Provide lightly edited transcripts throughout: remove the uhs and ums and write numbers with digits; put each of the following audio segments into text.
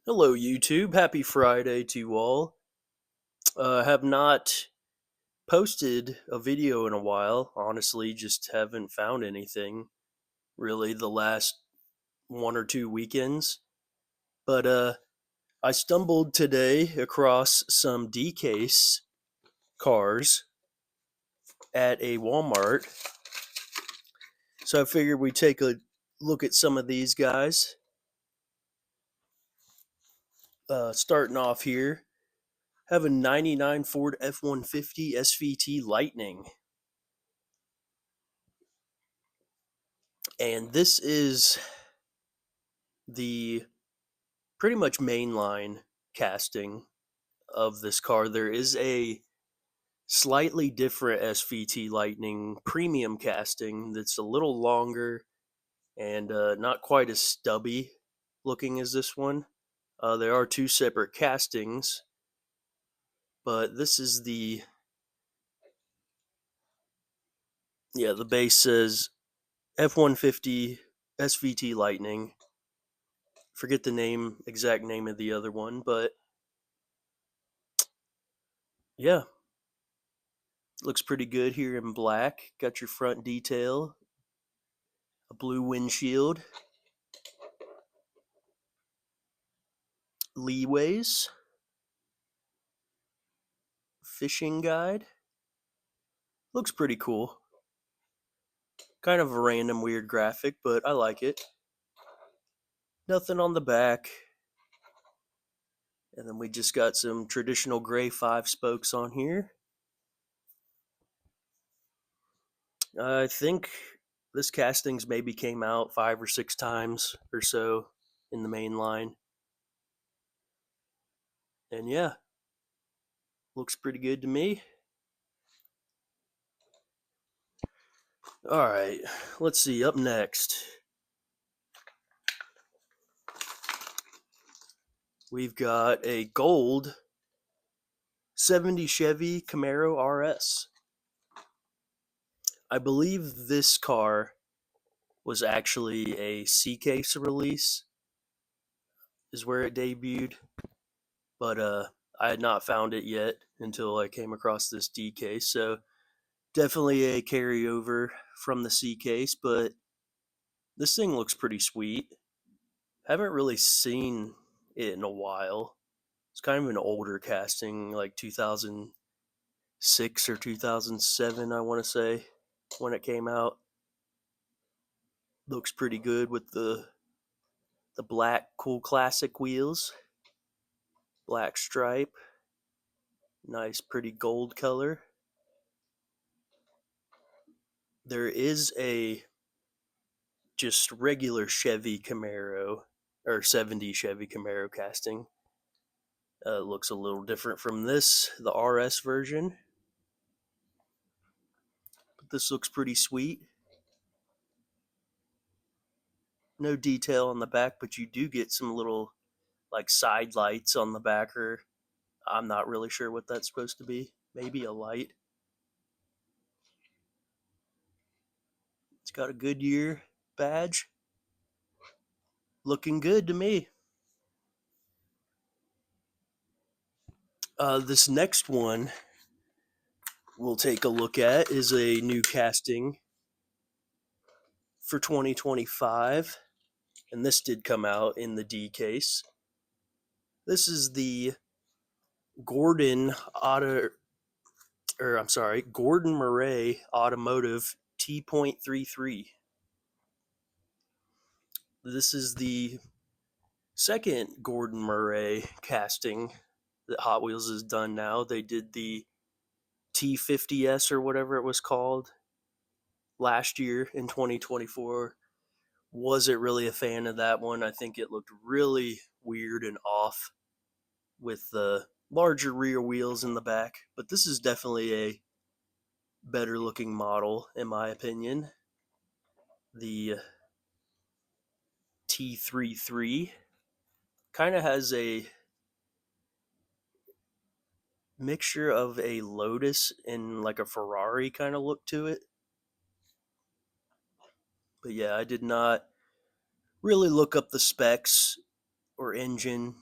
Hello, YouTube. Happy Friday to you all. Have not posted a video in a while. Honestly, just haven't found anything really the last 1 or 2 weekends. But I stumbled today across some D-Case cars at a Walmart. So I figured we'd take a look at some of these guys. Starting off here, have a 99 Ford F-150 SVT Lightning. And this is the pretty much mainline casting of this car. There is a slightly different SVT Lightning premium casting that's a little longer and not quite as stubby looking as this one. There are two separate castings, but this is the base says F-150 SVT Lightning. Forget the exact name of the other one, but yeah, looks pretty good here in black. Got your front detail, a blue windshield, leeways, fishing guide. Looks pretty cool. Kind of a random weird graphic, but I like it. Nothing on the back. And then we just got some traditional gray 5 spokes on here. I think this castings maybe came out 5 or 6 times or so in the main line. And yeah, looks pretty good to me. Alright, let's see, up next. We've got a gold 70 Chevy Camaro RS. I believe this car was actually a C-Case release, is where it debuted. But I had not found it yet until I came across this D-Case. So definitely a carryover from the C-Case, but this thing looks pretty sweet. Haven't really seen it in a while. It's kind of an older casting, like 2006 or 2007, I want to say, when it came out. Looks pretty good with the black cool classic wheels, black stripe, nice pretty gold color. There is a just regular Chevy Camaro or 70 Chevy Camaro casting. Looks a little different from this, the RS version. But this looks pretty sweet. No detail on the back, but you do get some little like side lights on the backer. I'm not really sure what that's supposed to be. Maybe a light. It's got a Goodyear badge. Looking good to me. This next one we'll take a look at is a new casting for 2025, and this did come out in the D case. This is the Gordon Gordon Murray Automotive T.33. This is the second Gordon Murray casting that Hot Wheels has done now. They did the T50S or whatever it was called last year in 2024. Wasn't really a fan of that one. I think it looked really weird and off with the larger rear wheels in the back. But this is definitely a better looking model, in my opinion. The T33 kind of has a mixture of a Lotus and like a Ferrari kind of look to it. But yeah, I did not really look up the specs or engine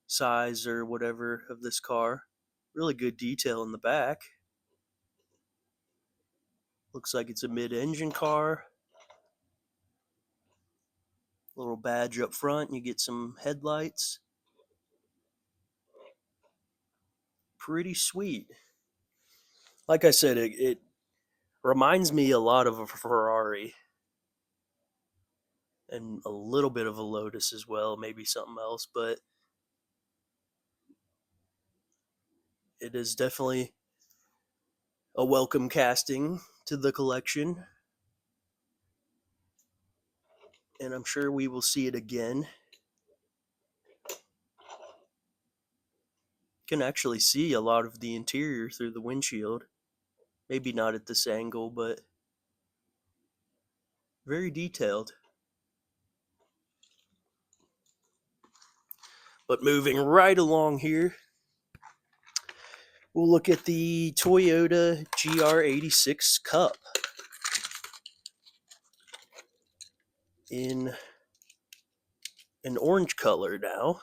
size or whatever of this car. Really good detail in the back. Looks like it's a mid-engine car. Little badge up front. You get some headlights. Pretty sweet. Like I said, it reminds me a lot of a Ferrari and a little bit of a Lotus as well, maybe something else, but it is definitely a welcome casting to the collection, and I'm sure we will see it again. Can actually see a lot of the interior through the windshield. Maybe not at this angle, but very detailed. But moving right along here, we'll look at the Toyota GR86 Cup in an orange color now.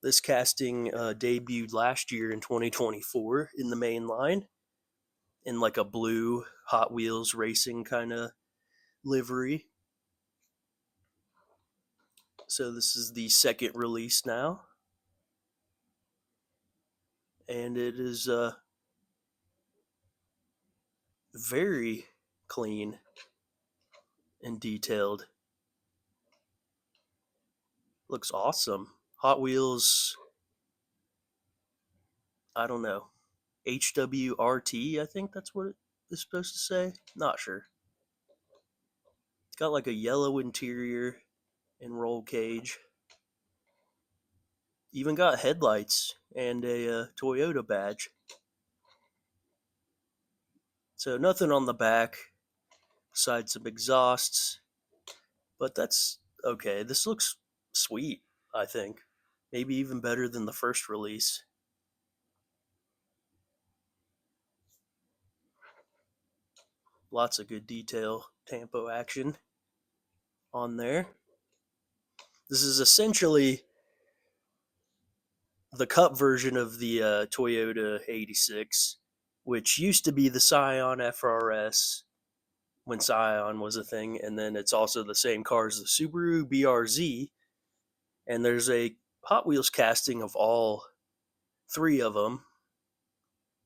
This casting debuted last year in 2024 in the main line in like a blue Hot Wheels racing kind of livery. So this is the second release now. And it is very clean and detailed. Looks awesome. Hot Wheels, I don't know, HWRT, I think that's what it is supposed to say. Not sure. It's got like a yellow interior and roll cage. Even got headlights and a Toyota badge. So nothing on the back besides some exhausts. But that's okay. This looks sweet, I think. Maybe even better than the first release. Lots of good detail, tampo action on there. This is essentially the Cup version of the Toyota 86, which used to be the Scion FRS when Scion was a thing, and then it's also the same car as the Subaru BRZ, and there's a Hot Wheels casting of all three of them.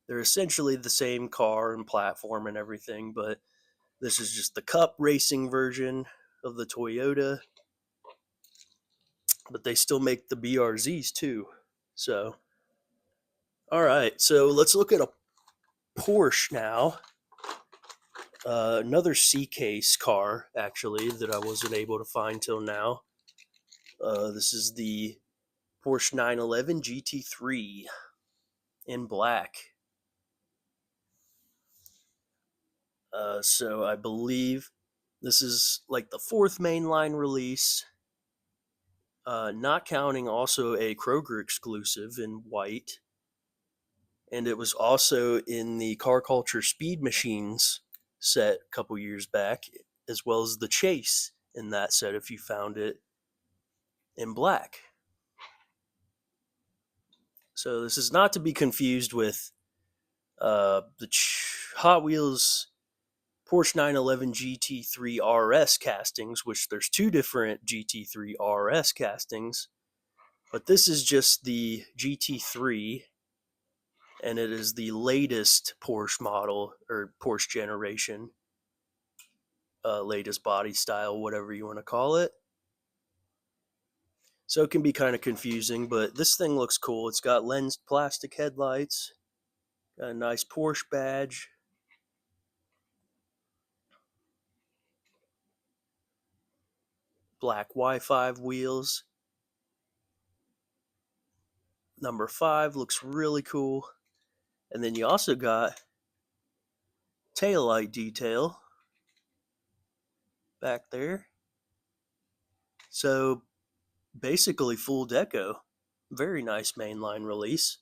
They're essentially the same car and platform and everything, but this is just the Cup racing version of the Toyota. But they still make the BRZs too. So, all right. So let's look at a Porsche now. Another C-Case car, actually, that I wasn't able to find till now. This is the Porsche 911 GT3 in black. So I believe this is like the fourth mainline release, not counting also a Kroger exclusive in white. And it was also in the Car Culture Speed Machines set a couple years back, as well as the Chase in that set if you found it in black. So this is not to be confused with the Hot Wheels Porsche 911 GT3 RS castings, which there's two different GT3 RS castings, but this is just the GT3, and it is the latest Porsche model or Porsche generation, latest body style, whatever you want to call it. So it can be kind of confusing, but this thing looks cool. It's got lensed plastic headlights, got a nice Porsche badge. Black Wi-Fi wheels. Number 5 looks really cool. And then you also got taillight detail back there. So basically full deco. Very nice mainline release.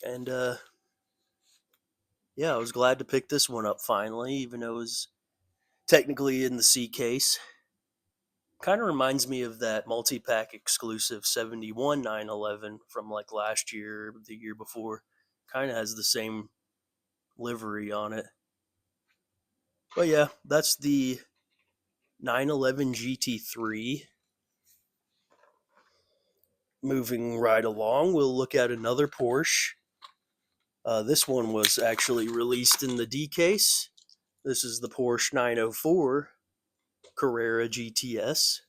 And yeah, I was glad to pick this one up finally, even though it was technically in the C case. Kind of reminds me of that multi-pack exclusive 71 911 from like last year, the year before. Kind of has the same livery on it. But yeah, that's the 911 GT3. Moving right along, we'll look at another Porsche. This one was actually released in the D case. This is the Porsche 904 Carrera GTS.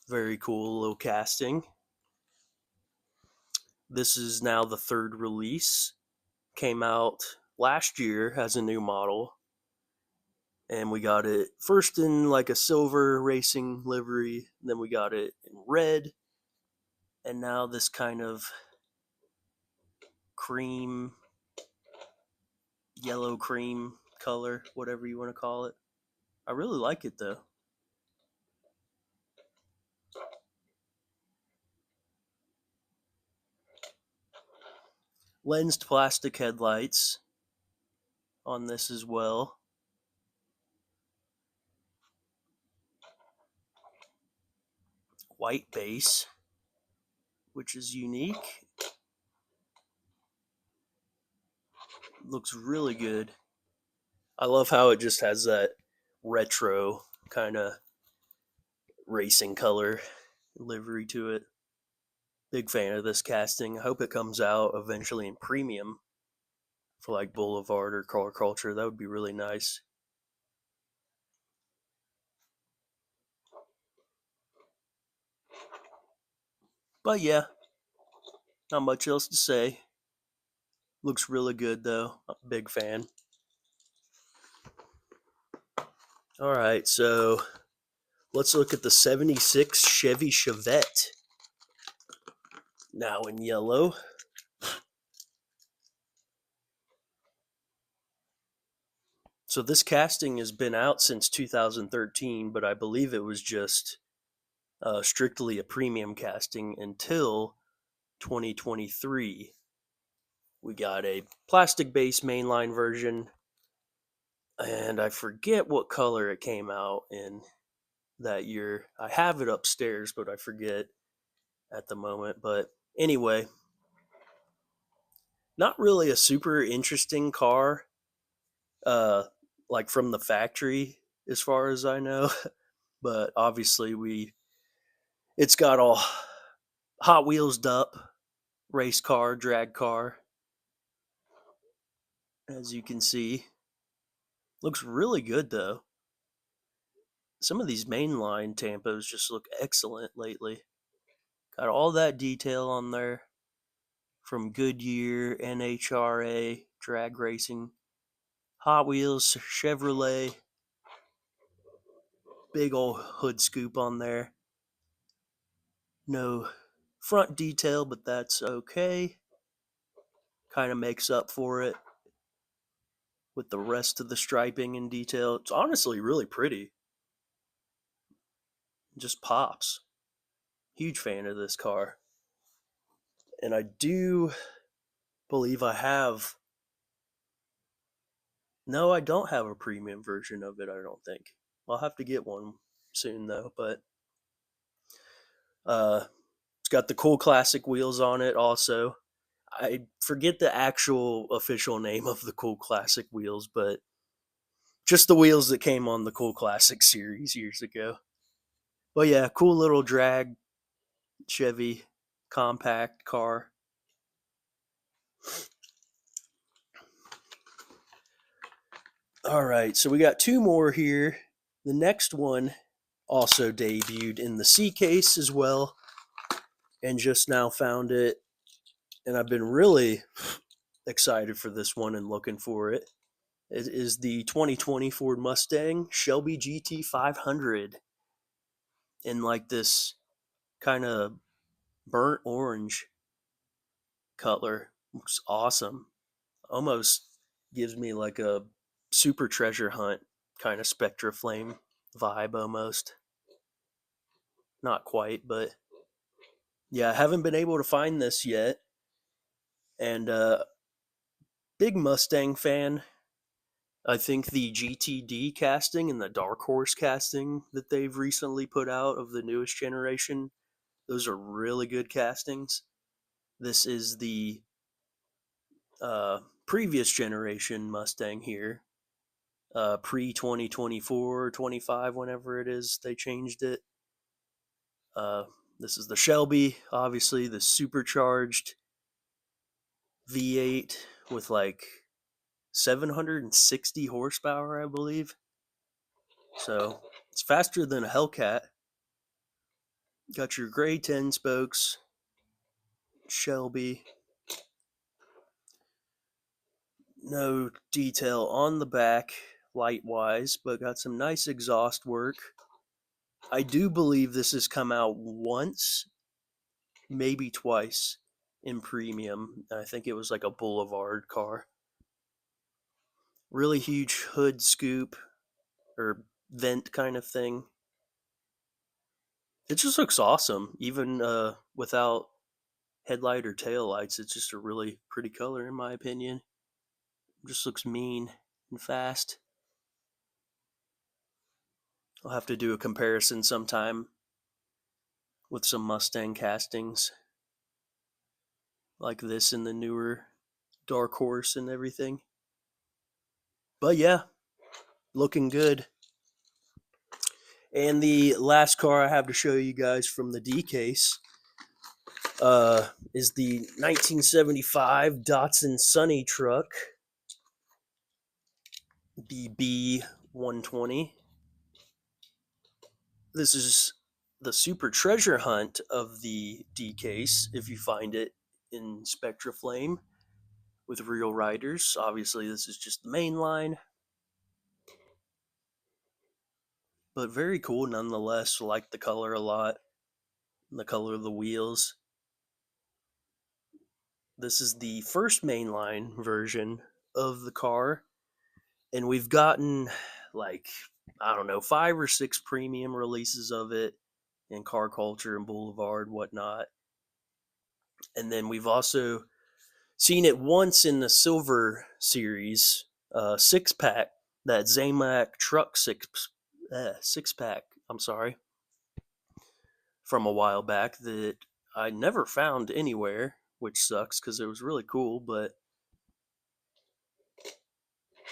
Very cool little casting. This is now the third release. Came out last year as a new model. And we got it first in like a silver racing livery. Then we got it in red. And now this kind of cream, yellow cream color, whatever you want to call it. I really like it though. Lensed plastic headlights on this as well. White base, which is unique. Looks really good. I love how it just has that retro kind of racing color livery to it. Big fan of this casting. I hope it comes out eventually in premium for like Boulevard or Car Culture. That would be really nice. But yeah, not much else to say. Looks really good though. I'm a big fan. All right, so let's look at the 76 Chevy Chevette. Now in yellow. So this casting has been out since 2013, but I believe it was just strictly a premium casting until 2023. We got a plastic base mainline version, and I forget what color it came out in that year. I have it upstairs, but I forget at the moment. But anyway, not really a super interesting car, uh, like from the factory, as far as I know. But obviously, it's got all Hot Wheels up race car, drag car, as you can see. Looks really good though. Some of these mainline Tampos just look excellent lately. Got all that detail on there from Goodyear, NHRA, drag racing, Hot Wheels, Chevrolet, big old hood scoop on there. No front detail, but that's okay. Kind of makes up for it with the rest of the striping and detail. It's honestly really pretty. It just pops. Huge fan of this car. And I do believe I have. No, I don't have a premium version of it, I don't think. I'll have to get one soon though, but uh it's got the cool classic wheels on it also. I forget the actual official name of the cool classic wheels, but just the wheels that came on the cool classic series years ago. But yeah, cool little drag Chevy compact car. All right, so we got two more here. The next one also debuted in the C case as well, and just now found it. And I've been really excited for this one and looking for it. It is the 2020 Ford Mustang Shelby GT 500 in like this kind of burnt orange color. Looks awesome. Almost gives me like a super treasure hunt kind of Spectra Flame vibe almost. Not quite, but yeah, I haven't been able to find this yet. And big Mustang fan. I think the GTD casting and the Dark Horse casting that they've recently put out of the newest generation, those are really good castings. This is the previous generation Mustang here, pre 2024, 25, whenever it is they changed it. Uh, this is the Shelby, obviously the supercharged V8 with like 760 horsepower, I believe. So it's faster than a Hellcat. Got your gray 10 spokes, Shelby. No detail on the back, light wise, but got some nice exhaust work. I do believe this has come out once, maybe twice in premium. I think it was like a Boulevard car. Really huge hood scoop or vent kind of thing. It just looks awesome, even without headlight or tail lights. It's just a really pretty color, in my opinion. It just looks mean and fast. I'll have to do a comparison sometime with some Mustang castings like this in the newer Dark Horse and everything. But yeah, looking good. And the last car I have to show you guys from the DieCast is the 1975 Datsun Sunny truck, the B120. This is the super treasure hunt of the DieCast, if you find it in Spectra Flame with real riders. Obviously, this is just the main line, but very cool nonetheless. Like the color a lot, and the color of the wheels. This is the first mainline version of the car, and we've gotten like, I don't know, 5 or 6 premium releases of it in Car Culture and Boulevard, whatnot. And then we've also seen it once in the Silver Series 6 pack, that Zamac truck six pack. I'm sorry, from a while back that I never found anywhere, which sucks because it was really cool. But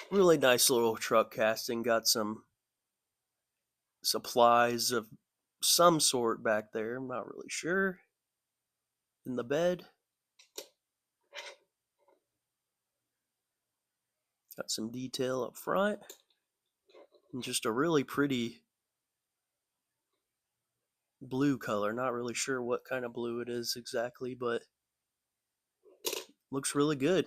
really nice little truck casting. Got some supplies of some sort back there. I'm not really sure. In the bed, got some detail up front, and just a really pretty blue color. Not really sure what kind of blue it is exactly, but looks really good.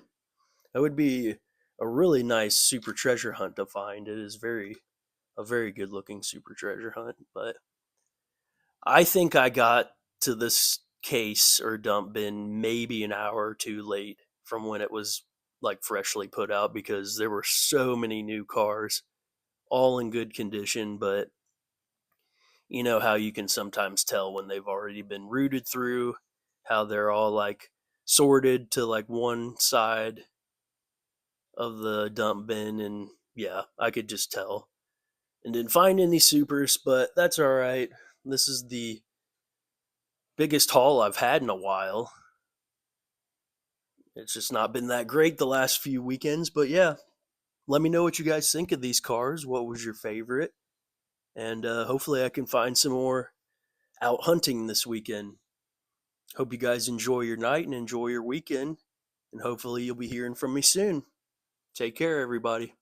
That would be a really nice super treasure hunt to find. It is a very good looking super treasure hunt, but I think I got to this case or dump bin maybe an hour or two late from when it was like freshly put out because there were so many new cars all in good condition, but you know how you can sometimes tell when they've already been rooted through, how they're all like sorted to like one side of the dump bin, and yeah, I could just tell. And didn't find any supers, but that's all right. This is the biggest haul I've had in a while. It's just not been that great the last few weekends, but yeah, let me know what you guys think of these cars. What was your favorite? And hopefully I can find some more out hunting this weekend. Hope you guys enjoy your night and enjoy your weekend. And hopefully you'll be hearing from me soon. Take care, everybody.